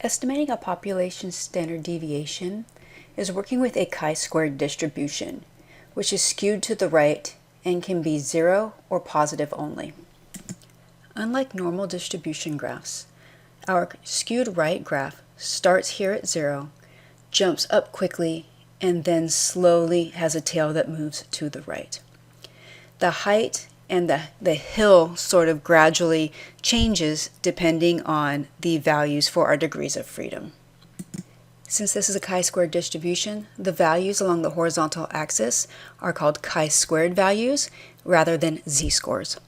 Estimating a population standard deviation is working with a chi-squared distribution, which is skewed to the right and can be zero or positive only. Unlike normal distribution graphs, our skewed right graph starts here at 0, jumps up quickly, and then slowly has a tail that moves to the right. The height and the hill sort of gradually changes depending on the values for our degrees of freedom. Since this is a chi-squared distribution, the values along the horizontal axis are called chi-squared values rather than z-scores.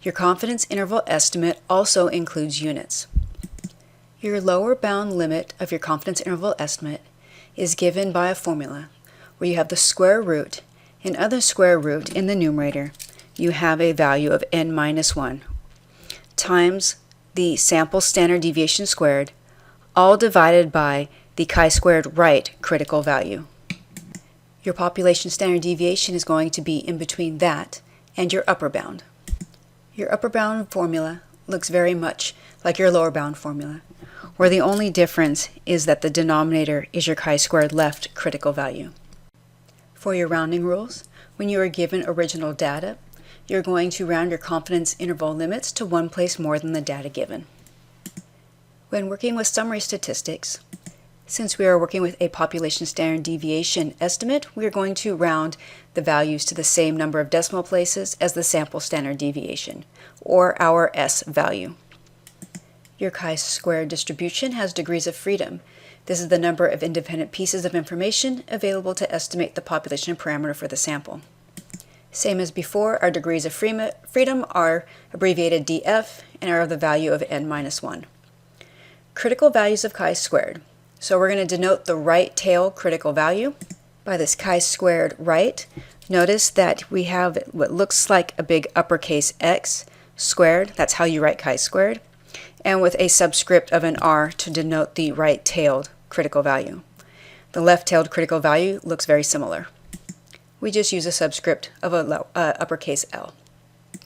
Your confidence interval estimate also includes units. Your lower bound limit of your confidence interval estimate is given by a formula where you have the square root, and other square root in the numerator, you have a value of n minus 1 times the sample standard deviation squared, all divided by the chi-squared right critical value. Your population standard deviation is going to be in between that and your upper bound. Your upper bound formula looks very much like your lower bound formula, where the only difference is that the denominator is your chi-squared left critical value. For your rounding rules, when you are given original data, you're going to round your confidence interval limits to one place more than the data given. When working with summary statistics, since we are working with a population standard deviation estimate, we are going to round the values to the same number of decimal places as the sample standard deviation, or our S value. Your chi-squared distribution has degrees of freedom. This is the number of independent pieces of information available to estimate the population parameter for the sample. Same as before, our degrees of freedom are abbreviated DF and are of the value of n minus 1. Critical values of chi-squared. So we're going to denote the right tail critical value by this chi-squared right. Notice that we have what looks like a big uppercase X squared. That's how you write chi-squared. And with a subscript of an R to denote the right-tailed critical value. The left-tailed critical value looks very similar. We just use a subscript of a uppercase L.